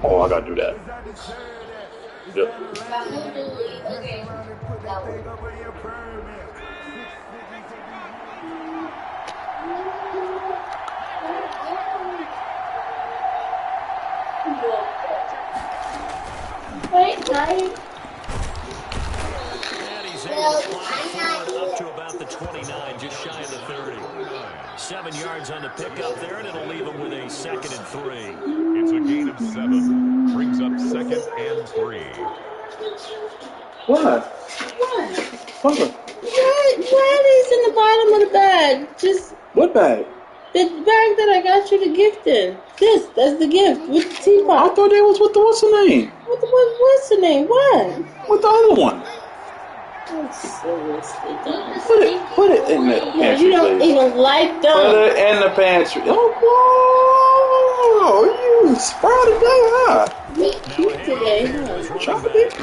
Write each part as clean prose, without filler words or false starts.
Oh, I gotta do that. Yep. Wait, guys. And he's able to fly forward up to about the 29, just shy of the 30. 7 yards on the pickup there, and it'll leave him with a 2nd and 3. It's a gain of 7. Brings up 2nd and 3. What? What? Daddy's in the bottom of the bag. Just What bag? the bag that I got you the gift in. That's the gift with the teapot. I thought they was with the what's the name? What's the name? What? With the other one. That's seriously dumb. Put it in the pantry, You don't please. even like them. Put it in the pantry. Oh, whoa! You sprouted that high. Me today, huh? Chocolate.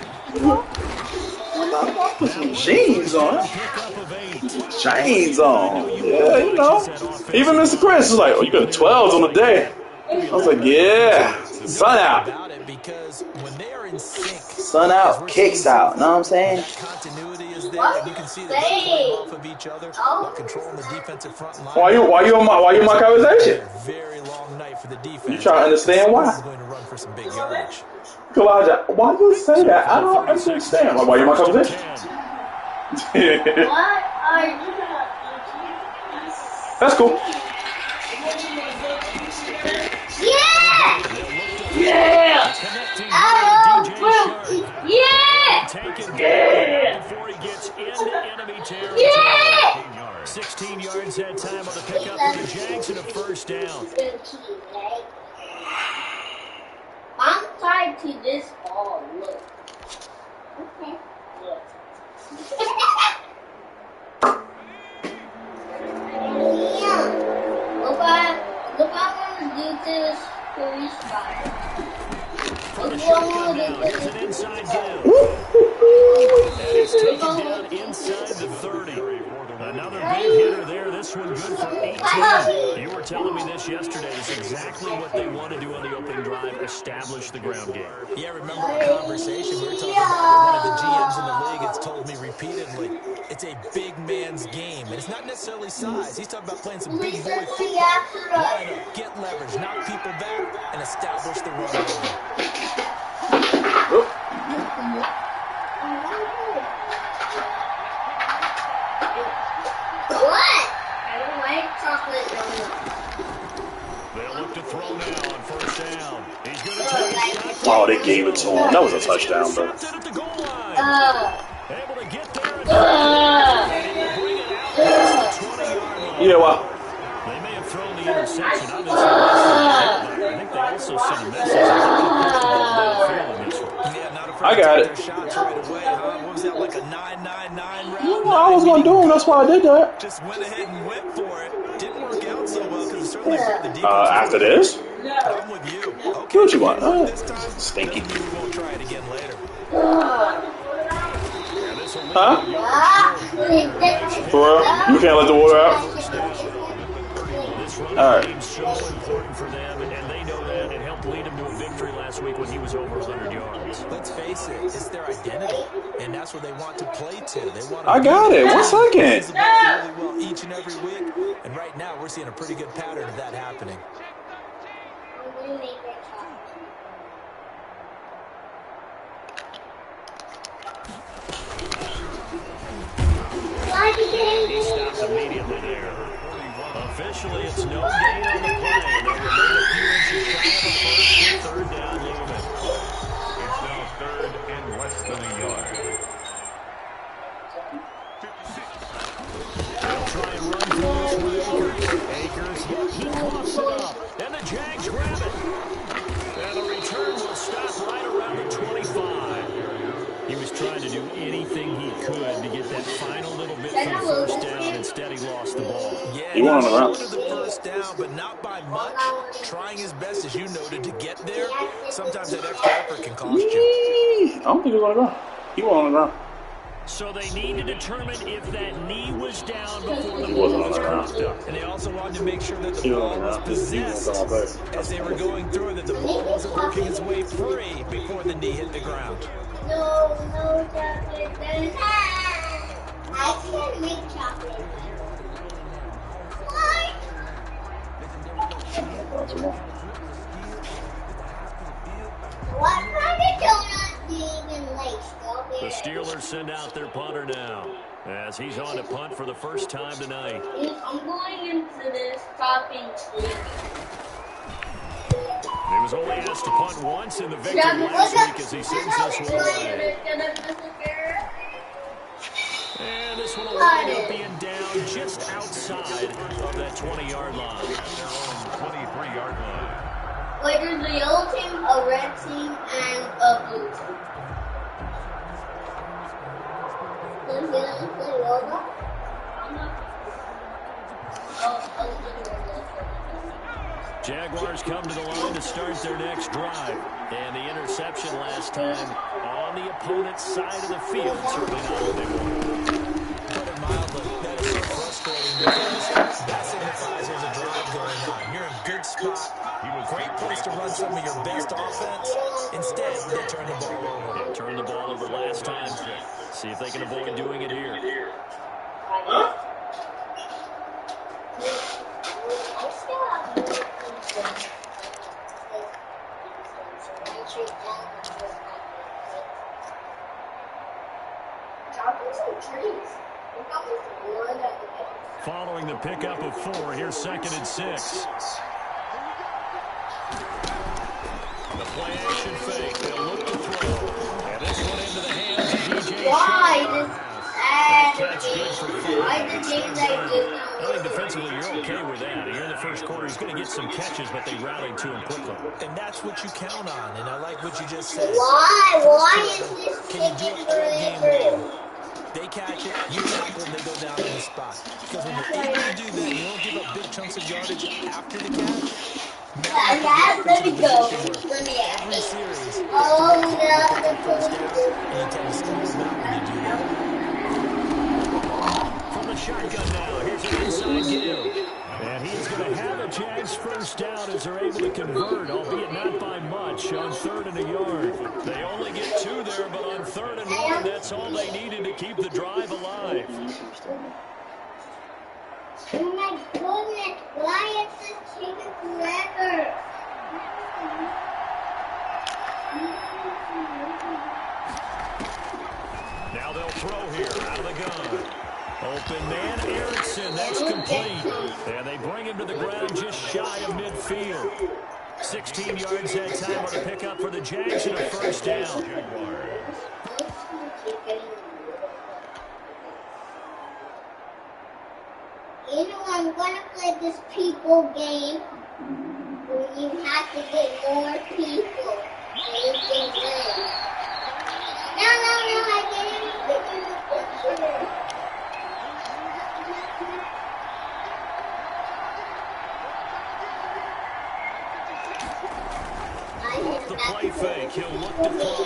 I put some jeans on. Chains on. Yeah, you know. Even Mr. Chris was like, oh, you got 12s on the day. I was like, yeah. Sun out. Sun out, kicks out. Know what I'm saying? Continuity is there, and you can see that they're playing off of each other while controlling the defensive front line. Why you in my conversation? Very long night for the defense. You trying to understand why? Going to run for some big yardage. Kalijah, why you say that? I don't understand. Why you in my conversation? What are you? That's cool. Yeah! Yeah! Yeah! Before he gets into enemy territory. Yeah! 16 yards that time on the pickup for the Jags and a 1st down. I'm tied to this ball. Look. Okay. Look. Look, I want to do this police fire. From the shotgun now, here's an inside give. And he's taken down inside the 30. Another big hitter there. This one good for 18. You were telling me this yesterday. It's exactly what they want to do on the opening drive, establish the ground game. Yeah, remember our conversation? We were talking about one of the GMs in the league has told me repeatedly, it's a big man's game. And it's not necessarily size. He's talking about playing some big boy football. Line up, get leverage, knock people back, and establish the run game. What? I don't like chocolate donuts. They'll look to throw now on 1st down. He's going to take a shot. Oh, they gave it to him. That was a touchdown, bro. At the goal line. Able to get there and bring it out past the 20-yard line. You know what? They may have thrown the interception. Obviously, I think they also sent a message. I got it. Shots right away, huh? What was that, like a 9-9-9 route? I was going to do him. That's why I did that. Just went ahead and went for it. Didn't work out so well because it certainly hurt the defense. After this? I'm with you. Okay, What you want? this time, Stinky. we won't try it again later. Huh? For real? You can't let the water out? All right. So important for them, and they know that. It helped lead them to a victory last week when he was over 100 yards. Let's face it, it's their identity, and that's what they want to play to. They want to I got it. 1 second. really well each and every week, and right now we're seeing a pretty good pattern of that happening. He stops immediately there. Officially, it's no gain on the play. They remain a few inches shy of a 3rd down movement. It's now 3rd and less than a yard. They'll try and run through this with Akers. He coughs it up. And the Jags grab it. And the return will stop right around the 25. He was trying to do anything he could to get that final little bit for the 1st down. Instead, he lost the ball. Yeah, He went on the ground. the 1st down, but not by much. Trying his best, as you noted, to get there. Sometimes that extra effort can cost you. I don't think he was on the ground. He went on the ground. So they need to determine if that knee was down before the He ball wasn't on was the ground. coughed up. And they also wanted to make sure that the He was on ball the was ground. He was possessed on my as they were going through, that the ball wasn't working its way free before the knee hit the ground. No, no chocolate. I can't make chocolate. What? What kind of donut do you even like, strawberry? The Steelers send out their punter now, as he's on to punt for the first time tonight. I'm going into this topping sleep. He was only asked to punt once in the victory last week as he sends this one away. And this one will wind up being down just outside of that 20-yard line. 23-yard line. Wait, there's a yellow team, a red team, and a blue team. Jaguars come to the line to start their next drive. And the interception last time on the opponent's side of the field. Certainly not what they wanted. Put it mildly, that is so frustrating because that signifies there's a drive going on. You're in a good spot. Great place to run some of your best offense. Instead, they turn the ball over. They turned the ball over last time. See if they can avoid doing it here. Following the pickup of 4, here's 2nd and 6. The play action fake. They'll look to throw. And this one into the hands of DJ Shaw. That's good for 5. I think defensively you're okay with that. Here in the first quarter, he's going to get some catches, but they rallied to him quickly. And that's what you count on, and I like what you just said. Why? Why is this Can you do it all game long? They catch it, you tackle them, they go down on the spot. Because when you're able to do that, you don't give up big chunks of yardage after the catch. Let me go. Let me Every series, Oh, and you tend to squeeze them out when you do that. From the shotgun now, here's an inside give. And he's going to have a Jags first down as they're able to convert, albeit not by much, on 3rd and a yard. They only get 2 there, but on 3rd and 1, that's all they needed to keep the drive alive. Oh my goodness, why is this taking forever? Now they'll throw here out of the gun. Open man, Erickson, that's complete. And they bring him to the ground just shy of midfield. 16 yards that time on the pickup for the Jags and a first down. You know, I'm going to play this people game where you have to get more people so you can play. No, I didn't put in the picture. Off the play fake, he'll look to throw.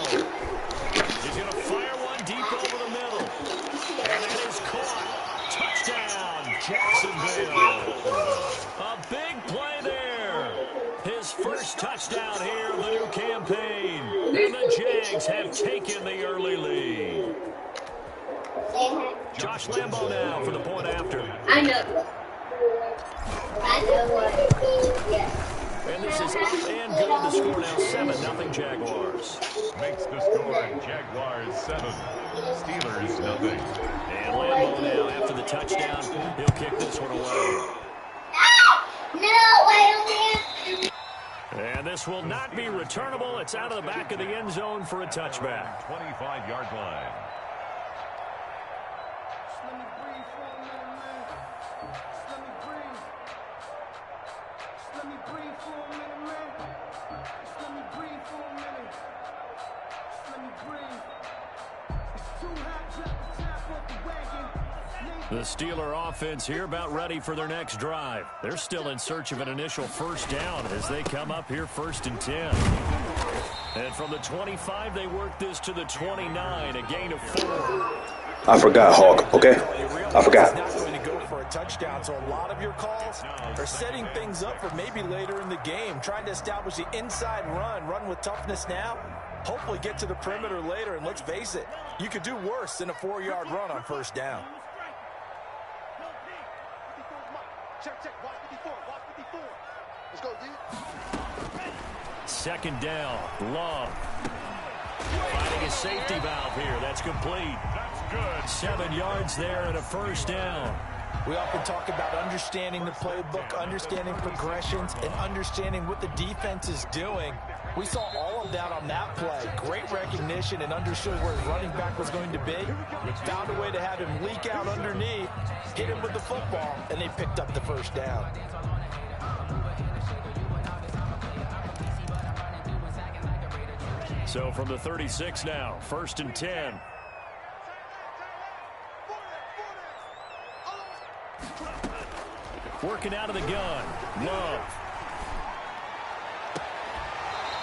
He's going to fire one deep over the middle. And that is caught. Touchdown, Jacksonville. A big play there. His first touchdown here of the new campaign. And the Jags have taken the early lead. Josh Lambo now for the point after. I know what it is, yes. And this is up and good. The score now 7-0 Jaguars. Makes the score Jaguars 7, Steelers nothing. And Lambo now after the touchdown. He'll kick this one away. And this will not be returnable. It's out of the back of the end zone for a touchback. 25-yard line. The Steeler offense here about ready for their next drive. They're still in search of an initial first down as they come up here 1st and 10. And from the 25, they work this to the 29, a gain of 4. I forgot, Hawk, okay? I forgot. He's not going to go for a touchdown, so a lot of your calls are setting things up for maybe later in the game, trying to establish the inside run with toughness now, hopefully get to the perimeter later, and let's face it, you could do worse than a 4-yard run on first down. Let's go, D. Second down, Love. Finding a safety valve here. That's complete. That's good. 7 yards there and a first down. We often talk about understanding the playbook, understanding progressions, and understanding what the defense is doing. We saw all of that on that play. Great recognition and understood where his running back was going to be. Found a way to have him leak out underneath, hit him with the football, and they picked up the first down. So from the 36 now, 1st and 10. Working out of the gun, Love.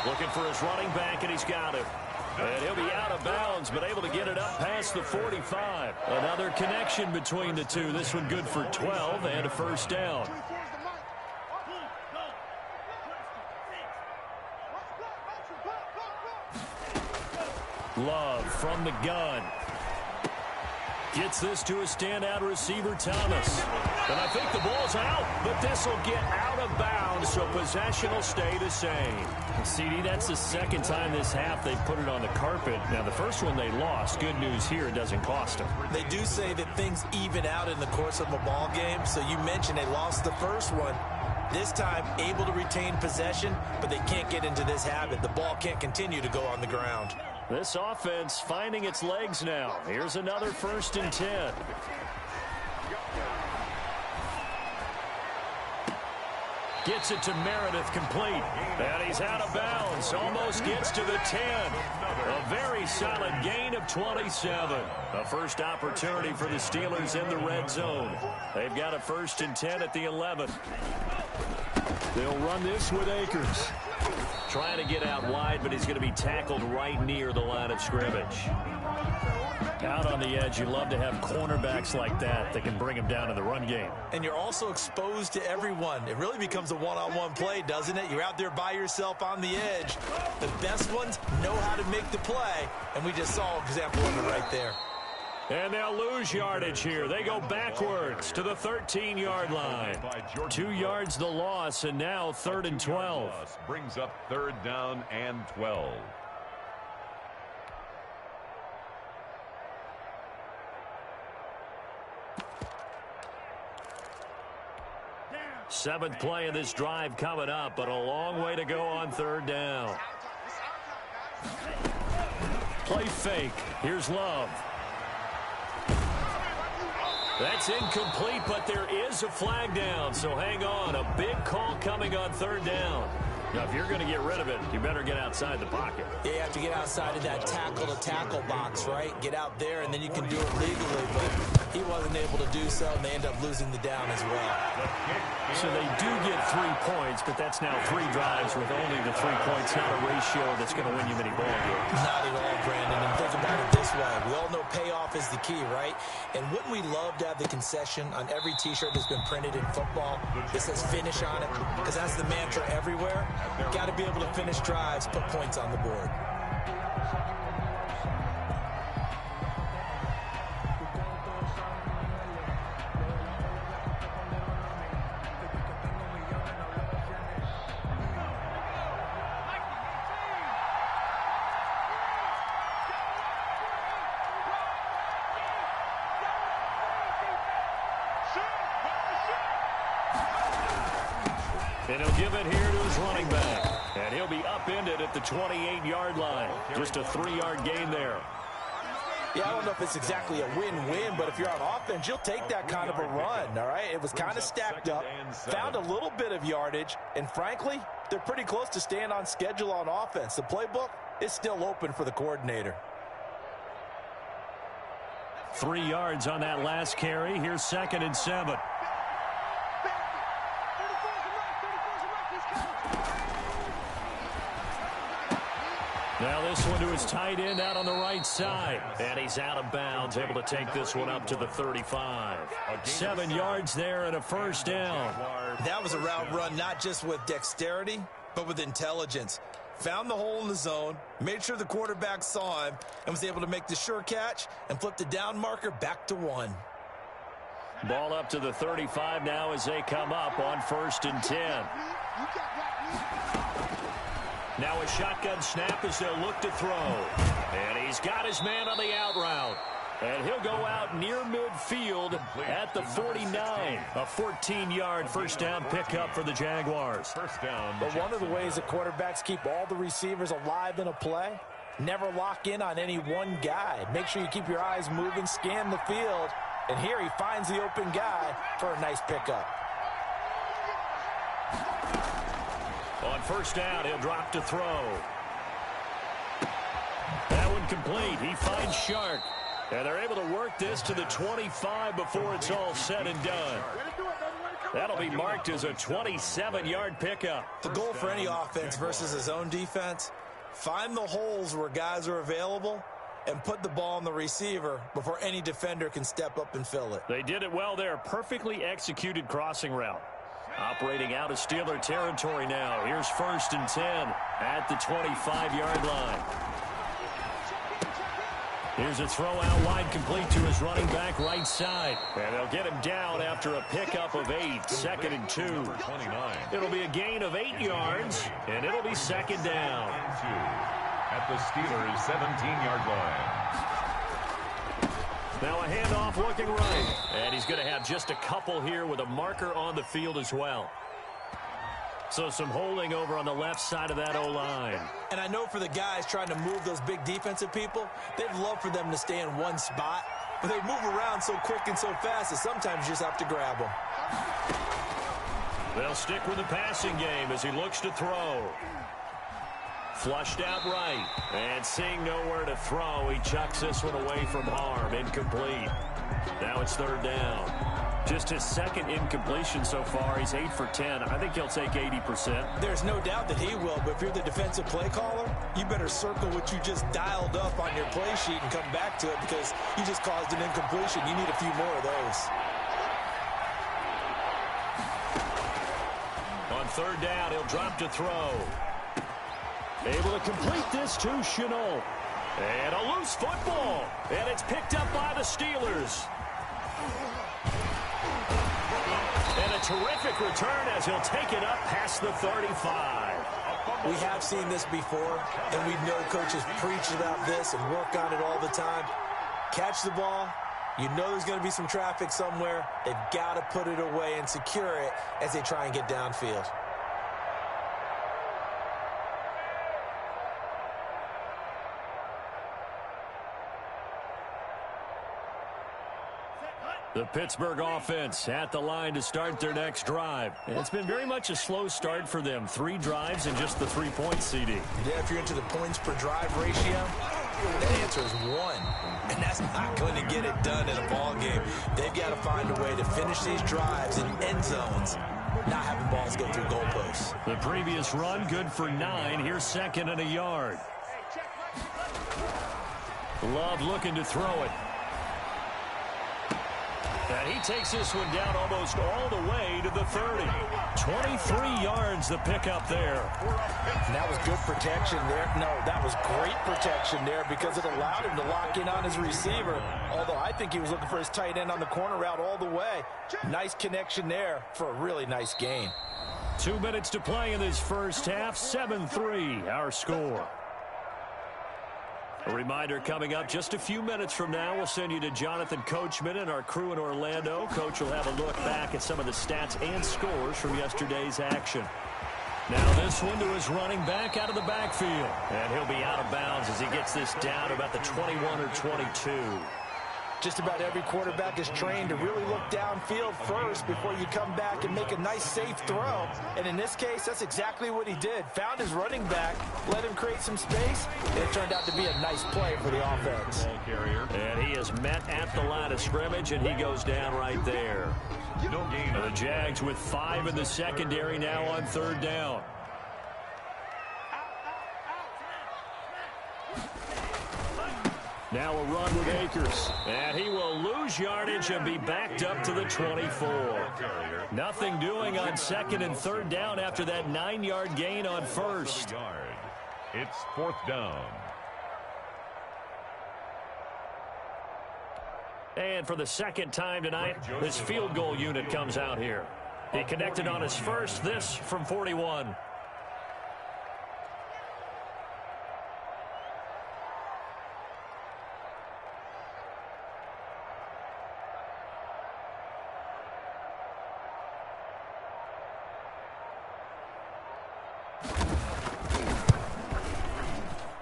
Looking for his running back, and he's got it. And he'll be out of bounds, but able to get it up past the 45. Another connection between the two. This one good for 12 and a first down. Love from the gun. Gets this to a standout receiver, Thomas. And I think the ball's out, but this will get out of bounds, so possession will stay the same. CD, that's the second time this half they've put it on the carpet. Now, the first one they lost. Good news here, it doesn't cost them. They do say that things even out in the course of a ball game, so you mentioned they lost the first one. This time, able to retain possession, but they can't get into this habit. The ball can't continue to go on the ground. This offense finding its legs now. Here's another 1st and 10. Gets it to Meredith, complete. And he's out of bounds. Almost gets to the 10. A very solid gain of 27. A first opportunity for the Steelers in the red zone. They've got a 1st and 10 at the 11. They'll run this with Akers. Trying to get out wide, but he's going to be tackled right near the line of scrimmage. Out on the edge, you love to have cornerbacks like that can bring him down in the run game. And you're also exposed to everyone. It really becomes a one-on-one play, doesn't it? You're out there by yourself on the edge. The best ones know how to make the play, and we just saw an example of it right there. And they'll lose yardage here. They go backwards to the 13-yard line. 2 yards the loss, and now 3rd and 12. Brings up 3rd down and 12. Seventh play of this drive coming up, but a long way to go on 3rd down. Play fake. Here's Love. That's incomplete, but there is a flag down, so hang on. A big call coming on 3rd down. Now, if you're going to get rid of it, you better get outside the pocket. Yeah, you have to get outside of that tackle-to-tackle box, right? Get out there, and then you can do it legally, but he wasn't able to do so, and they end up losing the down as well. So they do get 3 points, but that's now 3 drives with only the 3 points, not a ratio that's going to win you many ball games. Not at all, Brandon, and think about it this way. We all know payoff is the key, right? And wouldn't we love to have the concession on every T-shirt that's been printed in football that says finish on it? Because that's the mantra everywhere. Got to be able to finish drives, put points on the board. And he'll give it here to his running back. And he'll be upended at the 28-yard line. Just a 3-yard gain there. Yeah, I don't know if it's exactly a win-win, but if you're on offense, you'll take that kind of a run, all right? It was kind of stacked up, found a little bit of yardage, and frankly, they're pretty close to staying on schedule on offense. The playbook is still open for the coordinator. 3 yards on that last carry. Here's 2nd and 7. Now this one to his tight end out on the right side. And he's out of bounds, able to take this one up to the 35. 7 yards there and a first down. That was a route run not just with dexterity, but with intelligence. Found the hole in the zone, made sure the quarterback saw him, and was able to make the sure catch and flip the down marker back to 1. Ball up to the 35 now as they come up on 1st and 10. Now a shotgun snap as they'll look to throw. And he's got his man on the out route. And he'll go out near midfield at the 49. A 14-yard first down pickup for the Jaguars. First down. But one of the ways that quarterbacks keep all the receivers alive in a play, never lock in on any one guy. Make sure you keep your eyes moving, scan the field. And here he finds the open guy for a nice pickup. On first down, he'll drop to throw. That one complete. He finds Shark. And they're able to work this to the 25 before it's all said and done. That'll be marked as a 27-yard pickup. The goal for any offense versus his own defense, find the holes where guys are available and put the ball on the receiver before any defender can step up and fill it. They did it well there. Perfectly executed crossing route. Operating out of Steeler territory now. Here's 1st and 10 at the 25-yard line. Here's a throw out wide, complete to his running back right side. And they'll get him down after a pickup of 8, 2nd and 2. 29. It'll be a gain of 8 yards, and it'll be 2nd down. At the Steelers' 17-yard line. Now a handoff looking right. And he's going to have just a couple here with a marker on the field as well. So some holding over on the left side of that O-line. And I know for the guys trying to move those big defensive people, they'd love for them to stay in one spot. But they move around so quick and so fast that sometimes you just have to grab them. They'll stick with the passing game as he looks to throw. Flushed out right. And seeing nowhere to throw, he chucks this one away from harm. Incomplete. Now it's 3rd down. Just his 2nd incompletion so far. He's 8 for 10. I think he'll take 80%. There's no doubt that he will, but if you're the defensive play caller, you better circle what you just dialed up on your play sheet and come back to it because you just caused an incompletion. You need a few more of those. On 3rd down, he'll drop to throw. Able to complete this to Chenault. And a loose football. And it's picked up by the Steelers. And a terrific return as he'll take it up past the 35. We have seen this before, and we know coaches preach about this and work on it all the time. Catch the ball. You know there's going to be some traffic somewhere. They've got to put it away and secure it as they try and get downfield. The Pittsburgh offense at the line to start their next drive. It's been very much a slow start for them. 3 drives and just the 3-point CD. Yeah, if you're into the points per drive ratio, the answer is 1. And that's not going to get it done in a ball game. They've got to find a way to finish these drives in end zones, not having balls go through goalposts. The previous run, good for 9. Here's 2nd and a yard. Love looking to throw it. And he takes this one down almost all the way to the 30. 23 yards the pickup there. And that was good protection there. No, that was great protection there because it allowed him to lock in on his receiver. Although I think he was looking for his tight end on the corner route all the way. Nice connection there for a really nice gain. 2 minutes to play in this first half. 7-3 our score. A reminder coming up just a few minutes from now, we'll send you to Jonathan Coachman and our crew in Orlando. Coach will have a look back at some of the stats and scores from yesterday's action. Now this one to his running back out of the backfield. And he'll be out of bounds as he gets this down to about the 21 or 22. Just about every quarterback is trained to really look downfield first before you come back and make a nice, safe throw. And in this case, that's exactly what he did. Found his running back, let him create some space, and it turned out to be a nice play for the offense. And he is met at the line of scrimmage, and he goes down right there. No gain. The Jags with 5 in the secondary now on 3rd down. Now a run with Akers. And he will lose yardage and be backed up to the 24. Nothing doing on 2nd and 3rd down after that 9-yard gain on 1st. It's 4th down. And for the 2nd time tonight, this field goal unit comes out here. He connected on his first, this from 41.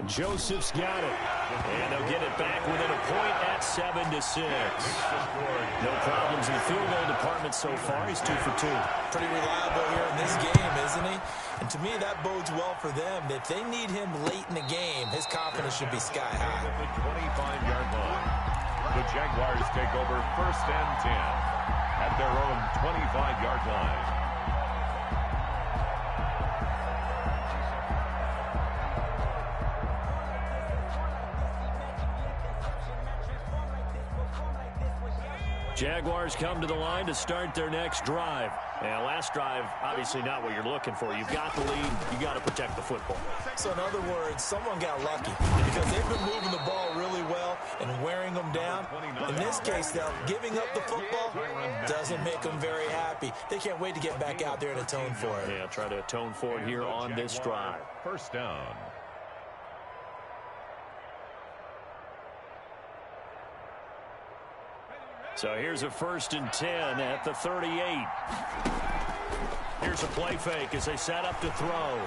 Joseph's got it. And they'll get it back within a point at 7-6. No problems in the field goal department so far. He's 2 for 2. Pretty reliable here in this game, isn't he? And to me, that bodes well for them. If they need him late in the game, his confidence should be sky high. At the 25-yard line, the Jaguars take over 1st and 10 at their own 25-yard line. Jaguars come to the line to start their next drive. And last drive, obviously not what you're looking for. You've got the lead. You got to protect the football. So in other words, someone got lucky because they've been moving the ball really well and wearing them down. In this case, though, giving up the football doesn't make them very happy. They can't wait to get back out there and atone for it. Yeah, try to atone for it here on this drive. 1st down. So here's a 1st and 10 at the 38. Here's a play fake as they set up to throw.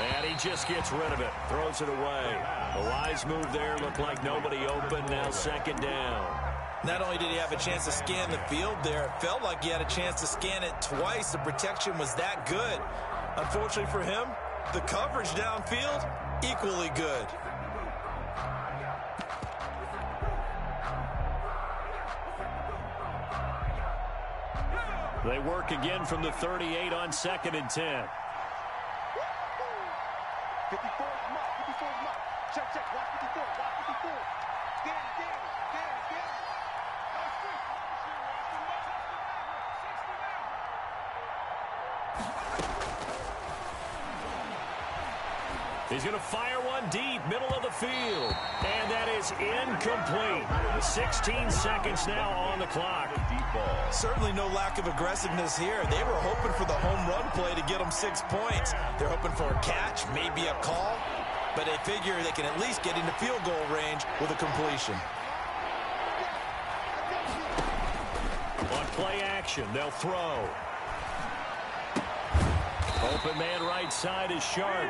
And he just gets rid of it. Throws it away. A wise move there. Looked like nobody open. Now 2nd down. Not only did he have a chance to scan the field there, it felt like he had a chance to scan it twice. The protection was that good. Unfortunately for him, the coverage downfield, equally good. They work again from the 38 on 2nd and 10. 54, mark, 54, mark. Check, watch 54, watch 54. Danny. He's going to fire one deep, middle of the field. And that is incomplete. 16 seconds now on the clock. Certainly no lack of aggressiveness here. They were hoping for the home run play to get them 6 points. They're hoping for a catch, maybe a call. But they figure they can at least get into field goal range with a completion. On play action, they'll throw. Open man right side is Shark.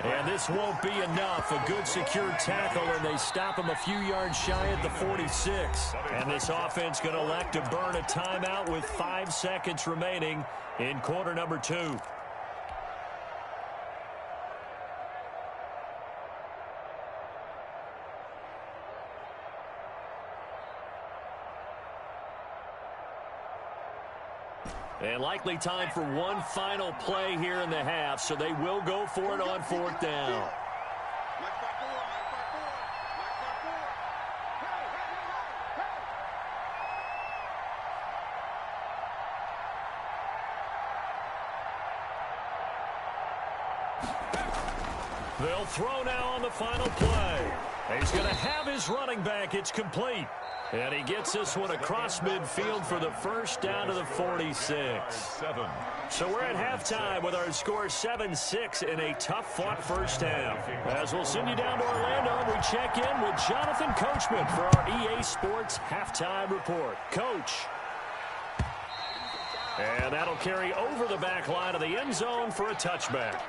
And this won't be enough. A good secure tackle, and they stop him a few yards shy at the 46. And this offense going to elect to burn a timeout with 5 seconds remaining in quarter number 2. And likely time for one final play here in the half, so they will go for it on 4th down. They'll throw now on the final play. He's going to have his running back. It's complete. And he gets this one across midfield for the 1st down to the 46. So we're at halftime with our score 7-6 in a tough-fought first half. As we'll send you down to Orlando, we check in with Jonathan Coachman for our EA Sports Halftime Report. Coach. And that'll carry over the back line of the end zone for a touchback.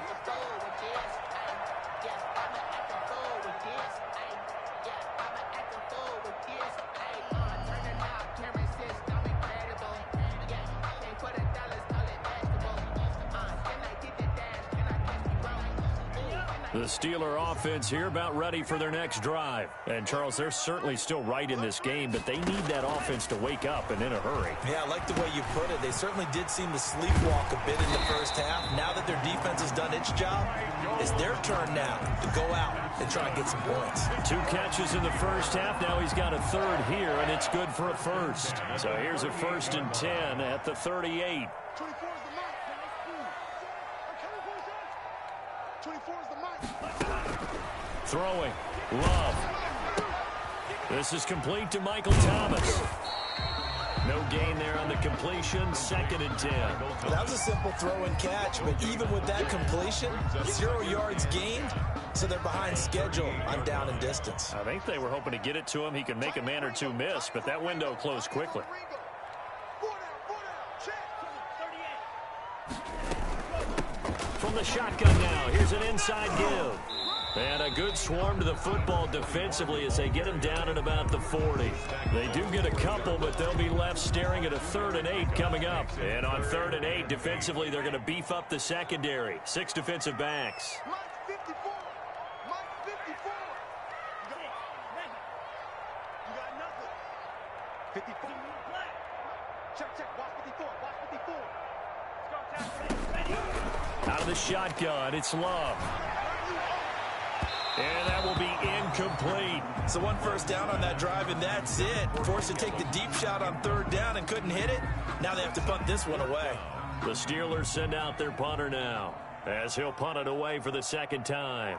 The Steeler offense here about ready for their next drive. And, Charles, they're certainly still right in this game, but they need that offense to wake up and in a hurry. Yeah, I like the way you put it. They certainly did seem to sleepwalk a bit in the first half. Now that their defense has done its job, it's their turn now to go out and try and get some points. 2 catches in the first half. Now he's got a third here, and it's good for a first. So here's a 1st and 10 at the 38. 24 is the mark. Throwing. Love. This is complete to Michael Thomas. No gain there on the completion. 2nd and 10. That was a simple throw and catch, but even with that completion, 0 yards gained, so they're behind schedule on down and distance. I think they were hoping to get it to him. He could make a man or 2 miss, but that window closed quickly. From the shotgun now, here's an inside give. And a good swarm to the football defensively as they get him down at about the 40. They do get a couple, but they'll be left staring at a 3rd and 8 coming up. And on 3rd and 8, defensively, they're going to beef up the secondary. 6 defensive backs. Mike 54. Mike 54. You got nothing. 54. Check. Watch 54. Watch 54. Out of the shotgun, it's Love. And that will be incomplete. So 1 first down on that drive, and that's it. Forced to take the deep shot on 3rd down and couldn't hit it. Now they have to punt this one away. The Steelers send out their punter now, as he'll punt it away for the 2nd time.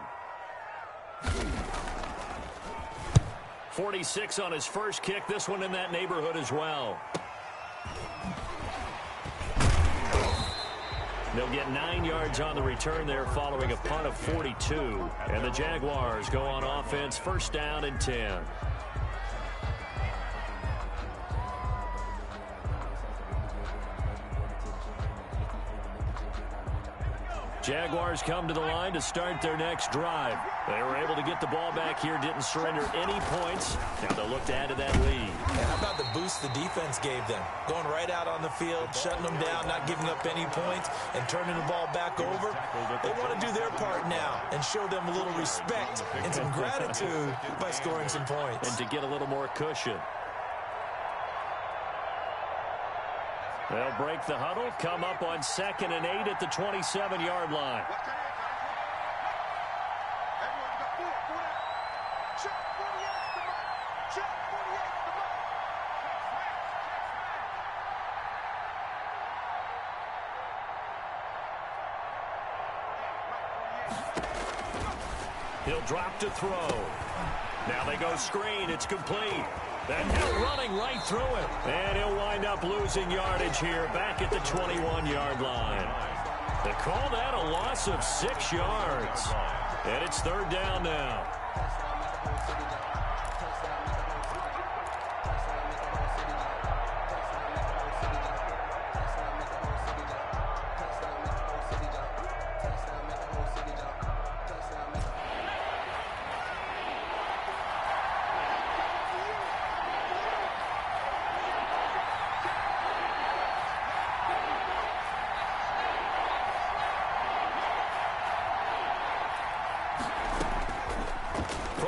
46 on his first kick. This one in that neighborhood as well. They'll get 9 yards on the return there following a punt of 42. And the Jaguars go on offense, 1st down and 10. Jaguars come to the line to start their next drive. They were able to get the ball back here, didn't surrender any points. Now they'll look to add to that lead. And how about the boost the defense gave them? Going right out on the field, shutting them down, not giving up any points, and turning the ball back over. They want to do their part now and show them a little respect and some gratitude by scoring some points. And to get a little more cushion. They'll break the huddle, come up on 2nd and 8 at the 27-yard line. He'll drop to throw. Now they go screen. It's complete. And now running right through it. And he'll wind up losing yardage here back at the 21-yard line. They call that a loss of 6 yards. And it's 3rd down now.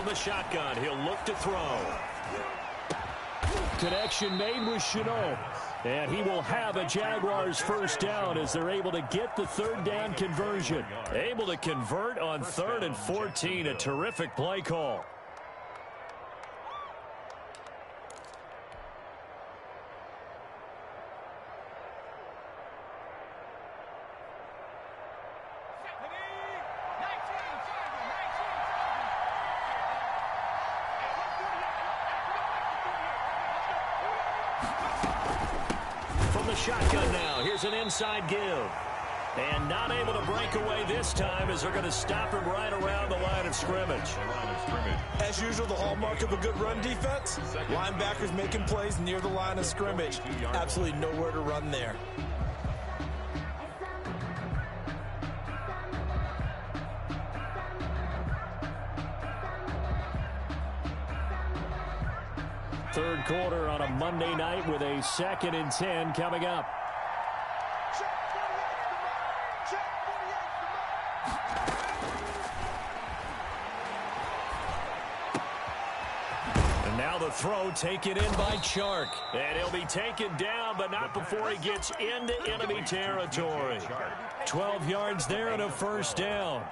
The shotgun, he'll look to throw. Connection made with Chenault. And he will have a Jaguars 1st down as they're able to get the 3rd down conversion. Able to convert on 3rd and 14. A terrific play call. Shotgun now. Here's an inside give. And not able to break away this time as they're going to stop him right around the line of scrimmage. As usual, the hallmark of a good run defense, linebackers making plays near the line of scrimmage. Absolutely nowhere to run there. Third quarter on a Monday night with a 2nd and 10 coming up. Now the throw taken in by Chark. And he'll be taken down, but not before he gets into enemy territory. 12 yards there and a first down.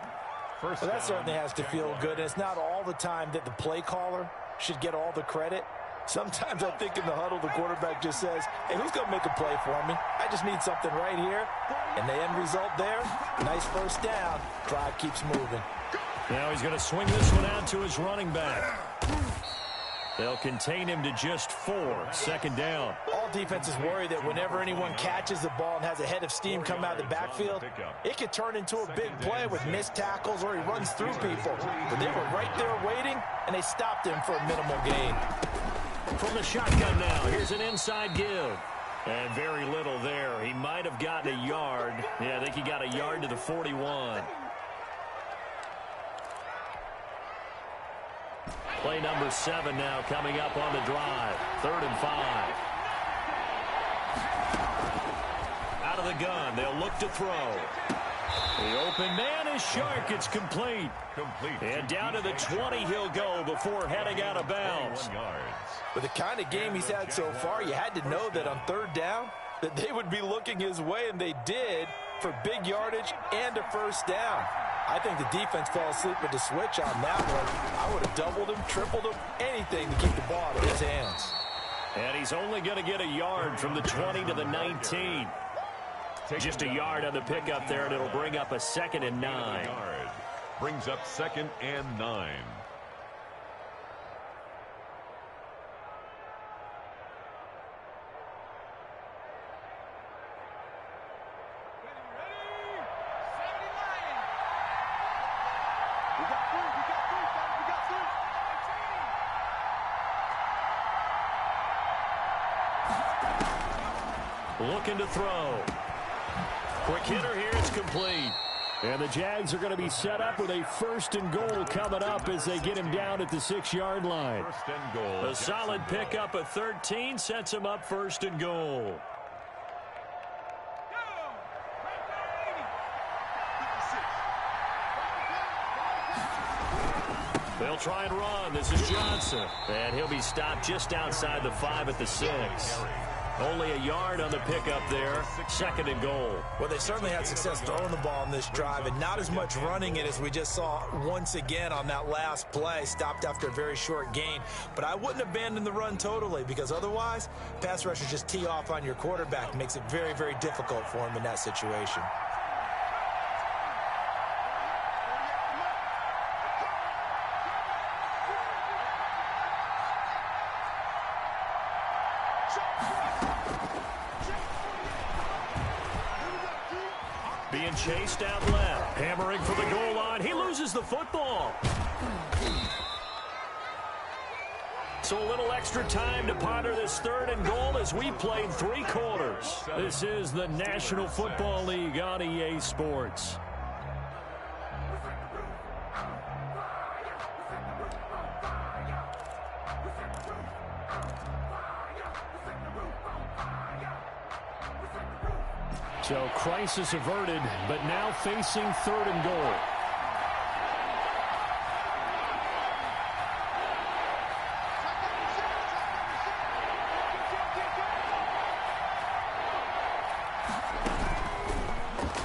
Well, that certainly has to feel good. And it's not all the time that the play caller should get all the credit. Sometimes I think in the huddle, the quarterback just says, hey, who's going to make a play for me? I just need something right here. And the end result there, nice first down. Drive keeps moving. Now he's going to swing this one out to his running back. They'll contain him to just 4. Second down. All defenses worry that whenever anyone catches the ball and has a head of steam come out of the backfield, it could turn into a big play with missed tackles or he runs through people. But they were right there waiting, and they stopped him for a minimal gain. From the shotgun now, here's an inside give. And very little there. He might have gotten a yard. Yeah, I think he got a yard to the 41. Play number 7 now coming up on the drive. 3rd and 5. Out of the gun. They'll look to throw. The open man is Chark. It's complete. And down to the 20 he'll go before heading out of bounds. With the kind of game he's had so far, you had to know that on 3rd down that they would be looking his way, and they did, for big yardage and a first down. I think the defense fell asleep with the switch on that one. I would have doubled him, tripled him, anything to keep the ball out of his hands. And he's only going to get a yard from the 20 to the 19. Just a yard on the pickup there, and it'll bring up a 2nd and 9. Brings up 2nd and 9. Looking to throw. Quick hitter here, it's complete. And the Jags are going to be set up with a 1st and goal coming up as they get him down at the 6-yard line. 1st and goal. A solid pickup at 13 sets him up 1st and goal. They'll try and run. This is Johnson. And he'll be stopped just outside the 5 at the 6. Only a yard on the pickup there. 2nd and goal. Well, they certainly had success throwing the ball on this drive, and not as much running it as we just saw once again on that last play. Stopped after a very short gain. But I wouldn't abandon the run totally, because otherwise, pass rushers just tee off on your quarterback. Makes it very, very difficult for him in that situation. Being chased out left. Hammering for the goal line. He loses the football. So a little extra time to ponder this 3rd and goal as we played 3 quarters. This is the National Football League on EA Sports. So crisis averted, but now facing 3rd and goal.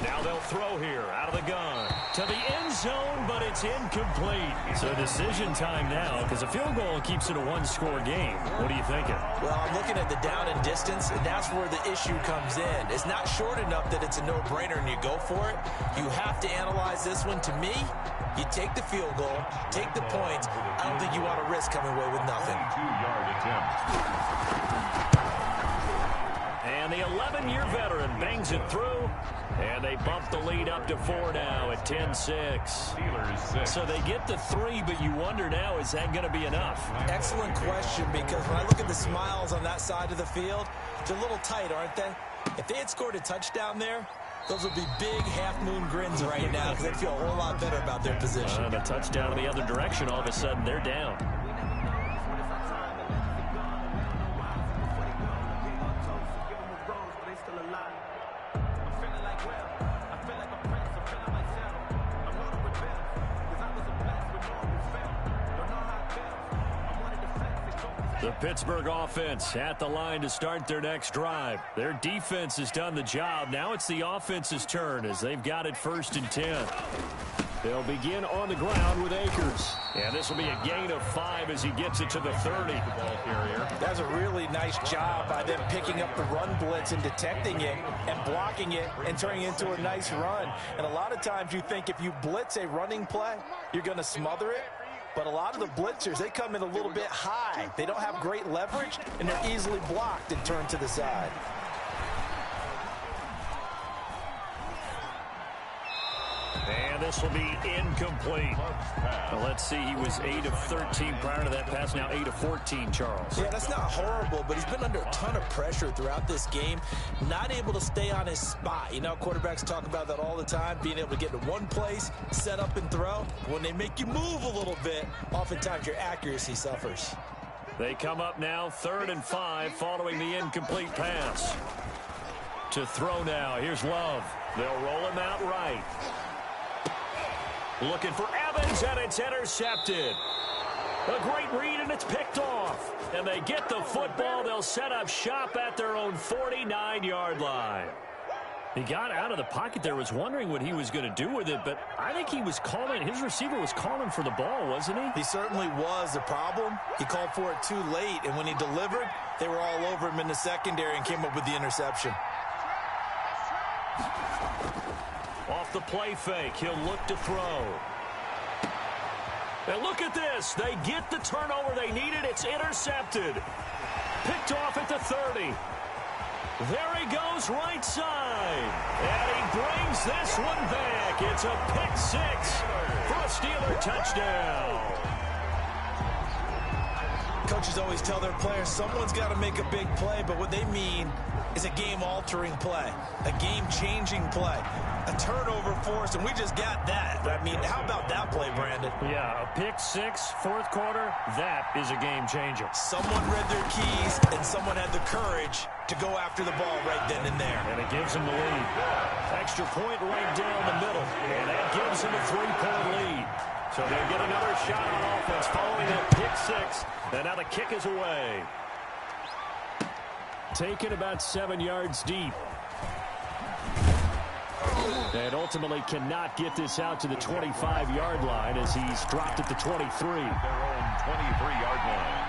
Now they'll throw here out of the gun to the end zone, but it's incomplete. So decision time now, because a field goal keeps it a 1-score game. What are you thinking? Well, I'm looking at the down and distance, and that's where the issue comes in. It's not short enough that it's a no-brainer and you go for it. You have to analyze this one. To me, you take the field goal, take the points. I don't think you want to risk coming away with nothing. 2-yard attempt. And the 11-year veteran bangs it through. And they bump the lead up to 4 now at 10-6. Steelers 6. So they get to 3, but you wonder now, is that going to be enough? Excellent question, because when I look at the smiles on that side of the field, they're a little tight, aren't they? If they had scored a touchdown there, those would be big half-moon grins right now, because they'd feel a whole lot better about their position. And a touchdown in the other direction, all of a sudden they're down. The Pittsburgh offense at the line to start their next drive. Their defense has done the job. Now it's the offense's turn as they've got it 1st and 10. They'll begin on the ground with Akers. And this will be a gain of 5 as he gets it to the 30. Ball carrier. That's a really nice job by them picking up the run blitz and detecting it and blocking it and turning it into a nice run. And a lot of times you think if you blitz a running play, you're going to smother it. But a lot of the blitzers, they come in a little bit high. They don't have great leverage, and they're easily blocked and turned to the side. And this will be incomplete. Well, let's see, he was 8 of 13 prior to that pass, now 8 of 14, Charles. Yeah, that's not horrible, but he's been under a ton of pressure throughout this game, not able to stay on his spot. You know, quarterbacks talk about that all the time, being able to get to one place, set up and throw. When they make you move a little bit, oftentimes your accuracy suffers. They come up now 3rd and 5 following the incomplete pass. To throw now, here's Love. They'll roll him out right. Looking for Evans, and it's intercepted. A great read, and it's picked off. And they get the football. They'll set up shop at their own 49-yard line. He got out of the pocket there, was wondering what he was going to do with it, but I think he was calling, his receiver was calling for the ball, wasn't he? He certainly was. The problem, he called for it too late, and when he delivered, they were all over him in the secondary and came up with the interception. Off the play fake, he'll look to throw. And look at this. They get the turnover they needed. It's intercepted. Picked off at the 30. There he goes, right side. And he brings this one back. It's a pick 6 for a Steeler touchdown. Coaches always tell their players someone's got to make a big play, but what they mean is a game-altering play, a game-changing play, a turnover force, and we just got that. I mean, how about that play, Brandon? Yeah, a pick 6, 4th quarter, that is a game-changer. Someone read their keys, and someone had the courage to go after the ball right then and there. And it gives them the lead. Extra point right down the middle, and that gives them a 3-point lead. So they'll get another shot on offense following that pick 6, and now the kick is away. Taken about 7 yards deep. And ultimately cannot get this out to the 25-yard line as he's dropped at the 23. Their own 23-yard line.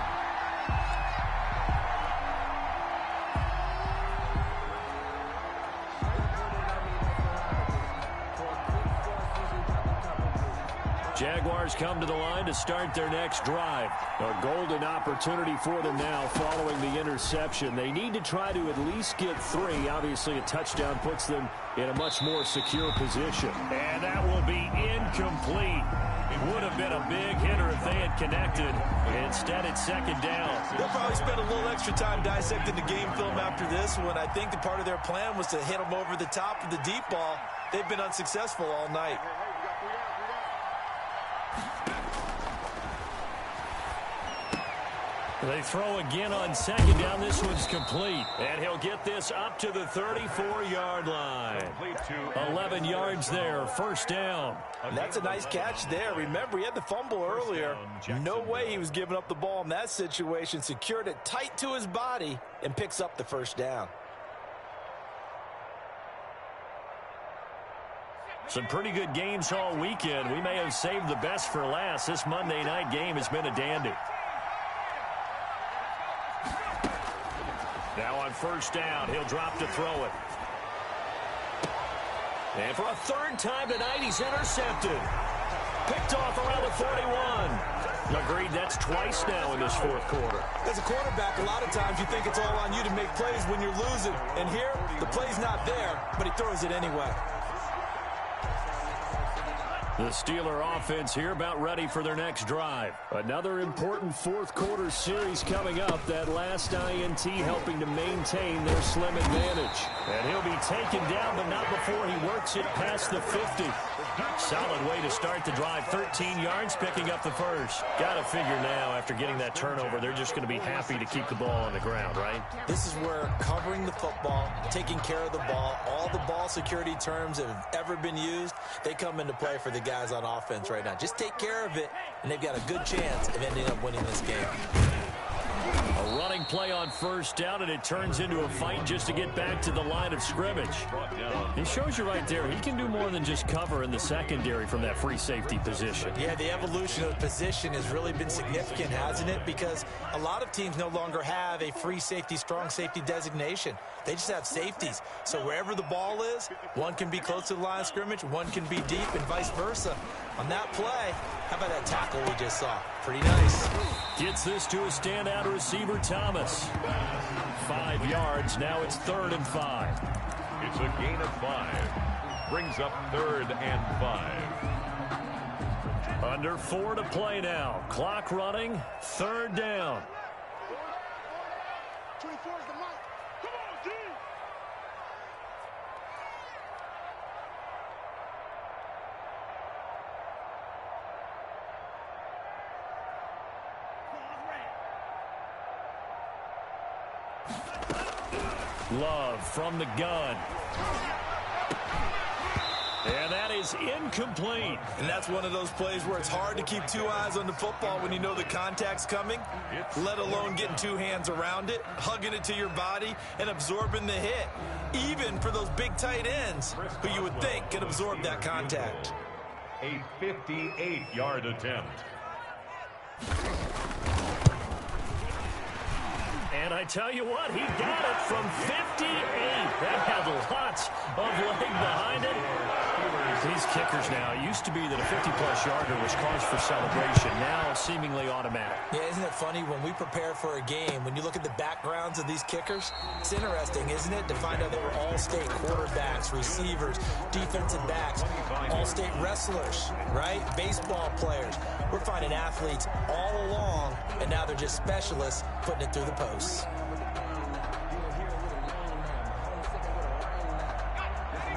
Jaguars come to the line to start their next drive. A golden opportunity for them now following the interception. They need to try to at least get 3. Obviously, a touchdown puts them in a much more secure position. And that will be incomplete. It would have been a big hitter if they had connected. Instead, it's 2nd down. They'll probably spend a little extra time dissecting the game film after this one. I think the part of their plan was to hit them over the top of the deep ball. They've been unsuccessful all night. They throw again on 2nd down. This one's complete. And he'll get this up to the 34-yard line. 11 yards there, 1st down. And that's a nice catch there. Remember, he had the fumble earlier. No way he was giving up the ball in that situation. Secured it tight to his body and picks up the 1st down. Some pretty good games all weekend. We may have saved the best for last. This Monday night game has been a dandy. Now on 1st down, he'll drop to throw it. And for a 3rd time tonight, he's intercepted. Picked off around the 41. Agreed, that's twice now in this 4th quarter. As a quarterback, a lot of times you think it's all on you to make plays when you're losing. And here, the play's not there, but he throws it anyway. The Steeler offense here about ready for their next drive. Another important 4th quarter series coming up. That last INT helping to maintain their slim advantage. And he'll be taken down, but not before he works it past the 50. Solid way to start the drive. 13 yards, picking up the 1st. Got to figure now, after getting that turnover, they're just going to be happy to keep the ball on the ground, right? This is where covering the football, taking care of the ball, all the ball security terms that have ever been used, they come into play for the guys on offense right now. Just take care of it, and they've got a good chance of ending up winning this game. A running play on first down, and it turns into a fight just to get back to the line of scrimmage. It shows you right there, he can do more than just cover in the secondary from that free safety position. Yeah, the evolution of the position has really been significant, hasn't it? Because a lot of teams no longer have a free safety, strong safety designation. They just have safeties. So wherever the ball is, one can be close to the line of scrimmage, one can be deep, and vice versa. On that play, how about that tackle we just saw? Pretty nice. Gets this to a standout receiver, Thomas. 5 yards. Now it's 3rd and 5. It's a gain of 5. Brings up 3rd and 5. Under 4 to play now. Clock running. 3rd down. 24 is the mark. Come on, D. Love from the gun. And that is incomplete. And that's one of those plays where it's hard to keep 2 eyes on the football when you know the contact's coming, let alone getting 2 hands around it, hugging it to your body, and absorbing the hit, even for those big tight ends who you would think can absorb that contact. A 58-yard attempt. And I tell you what, he got it from 58. That had lots of leg behind it. These kickers now, it used to be that a 50-plus yarder was cause for celebration. Now seemingly automatic. Yeah, isn't it funny when we prepare for a game, when you look at the backgrounds of these kickers, it's interesting, isn't it, to find out they were all-state quarterbacks, receivers, defensive backs, all-state wrestlers, right? Baseball players. We're finding athletes all along, and now they're just specialists putting it through the posts.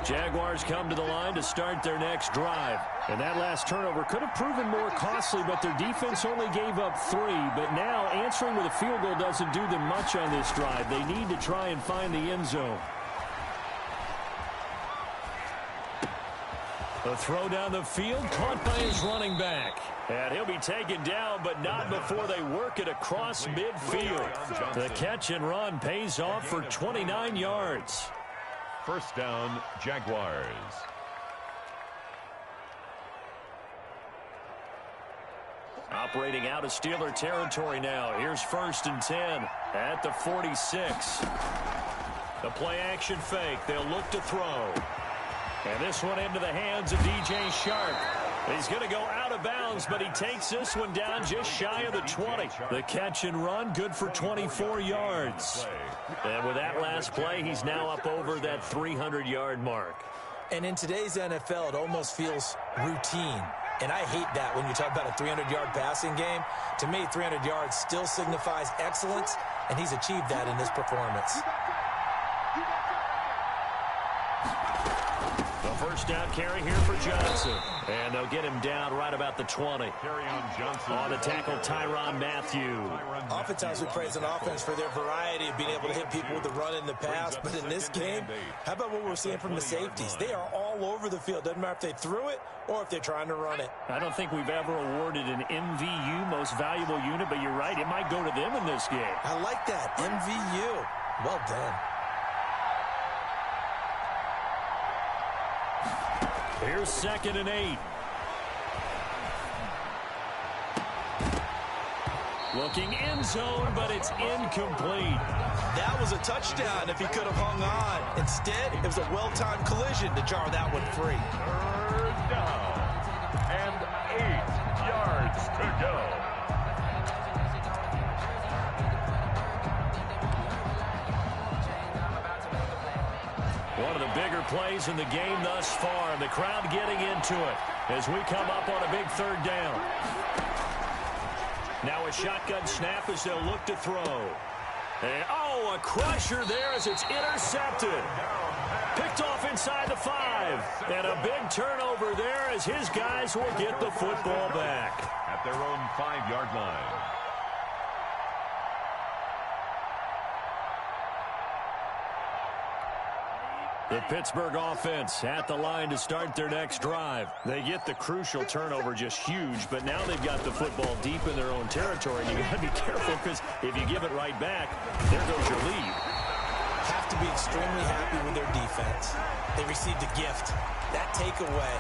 Jaguars come to the line to start their next drive. And that last turnover could have proven more costly, but their defense only gave up 3. But now answering with a field goal doesn't do them much on this drive. They need to try and find the end zone. The throw down the field, caught by his running back. And he'll be taken down, but not before they work it across midfield. The catch and run pays off for 29 yards. First down, Jaguars. Operating out of Steeler territory now. Here's 1st and 10 at the 46. The play action fake. They'll look to throw. And this one into the hands of DJ Sharp. He's going to go out of bounds, but he takes this one down just shy of the 20. The catch and run, good for 24 yards. And with that last play, he's now up over that 300-yard mark. And in today's NFL, it almost feels routine. And I hate that when you talk about a 300-yard passing game. To me, 300 yards still signifies excellence, and he's achieved that in this performance. First down carry here for Johnson. And they'll get him down right about the 20. On the tackle, Tyrann Mathieu. Oftentimes we praise an offense for their variety of being able to hit people with the run in the pass. But in this game, how about what we're seeing from the safeties? They are all over the field. Doesn't matter if they threw it or if they're trying to run it. I don't think we've ever awarded an MVU, most valuable unit, but you're right. It might go to them in this game. I like that. MVU. Well done. Here's 2nd and 8. Looking end zone, but it's incomplete. That was a touchdown if he could have hung on. Instead, it was a well-timed collision to jar that one free. 3rd down and 8 yards to go. One of the bigger plays in the game thus far, and the crowd getting into it as we come up on a big 3rd down. Now a shotgun snap as they'll look to throw. And, a crusher there as it's intercepted. Picked off inside the 5. And a big turnover there as his guys will get the football back. At their own 5-yard line. The Pittsburgh offense at the line to start their next drive. They get the crucial turnover, just huge, but now they've got the football deep in their own territory. And you got to be careful because if you give it right back, there goes your lead. Have to be extremely happy with their defense. They received a gift. That takeaway,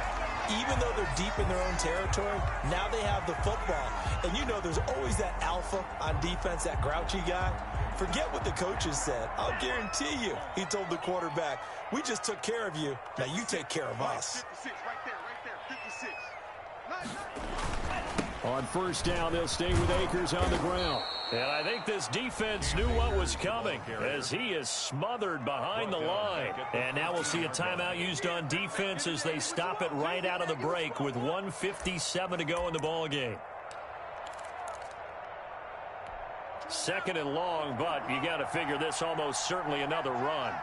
even though they're deep in their own territory, now they have the football. And you know there's always that alpha on defense, that grouchy guy. Forget what the coaches said. I'll guarantee you, he told the quarterback, we just took care of you. Now you take care of us. 56, right there, 56. On first down, they'll stay with Akers on the ground. And I think this defense knew what was coming as he is smothered behind the line. And now we'll see a timeout used on defense as they stop it right out of the break with 1:57 to go in the ballgame. Second and long, but you got to figure this almost certainly another run.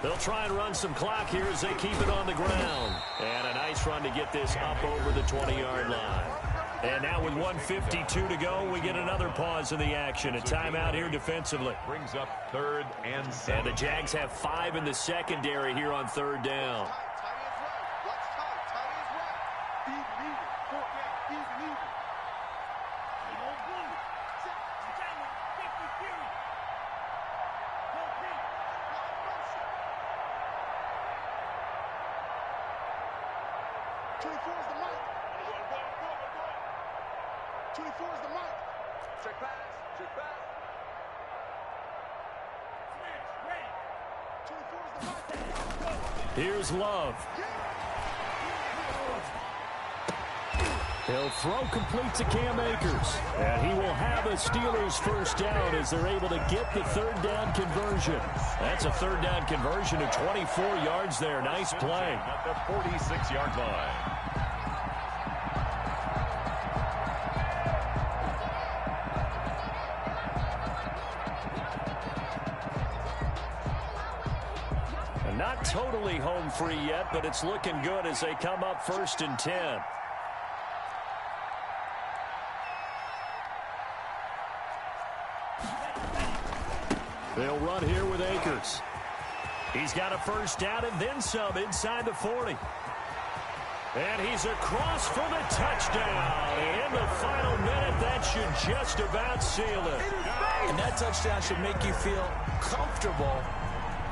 They'll try and run some clock here as they keep it on the ground. And a nice run to get this up over the 20-yard line. And now with 1:52 to go, we get another pause in the action. A timeout here defensively. Brings up 3rd and 7. And the Jags have 5 in the secondary here on 3rd down. Here's Love. He'll throw complete to Cam Akers. And he will have a Steelers first down as they're able to get the 3rd down conversion. That's a 3rd down conversion of 24 yards there. Nice play. At the 46-yard line. Not totally home free yet, but it's looking good as they come up 1st and 10. They'll run here with Akers. He's got a first down and then some inside the 40. And he's across for the touchdown. And in the final minute, that should just about seal it. And that touchdown should make you feel comfortable.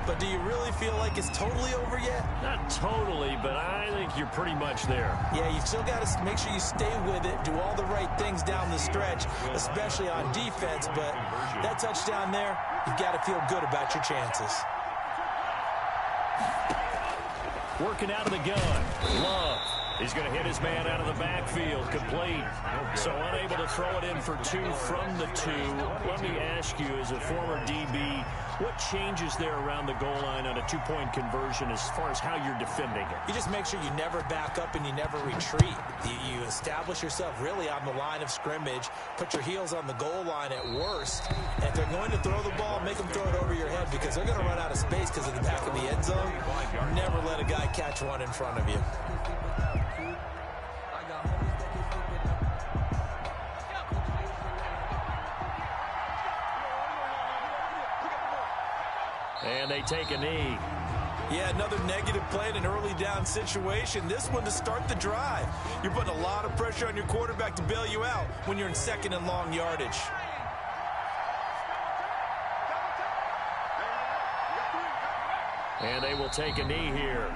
But do you really feel like it's totally over yet? Not totally, but I think you're pretty much there. Yeah, you've still got to make sure you stay with it, do all the right things down the stretch, especially on defense. But that touchdown there, you've got to feel good about your chances. Working out of the gun. Love. He's going to hit his man out of the backfield. Complete. So unable to throw it in for 2 from the 2. Let me ask you, as a former DB, what changes there around the goal line on a 2-point conversion as far as how you're defending it? You just make sure you never back up and you never retreat. You establish yourself really on the line of scrimmage, put your heels on the goal line at worst. And if they're going to throw the ball, make them throw it over your head because they're going to run out of space because of the back of the end zone. Never let a guy catch one in front of you. And they take a knee. Yeah, another negative play in an early down situation. This one to start the drive. You're putting a lot of pressure on your quarterback to bail you out when you're in 2nd and long yardage. And they will take a knee here.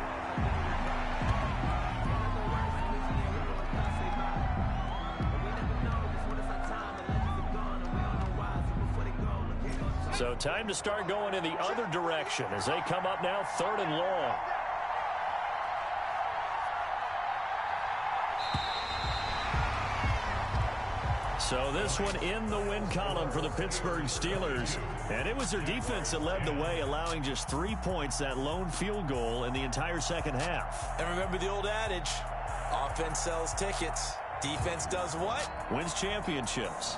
So time to start going in the other direction as they come up now 3rd and long. So this one in the win column for the Pittsburgh Steelers. And it was their defense that led the way, allowing just 3 points, that lone field goal in the entire second half. And remember the old adage, offense sells tickets. Defense does what? Wins championships.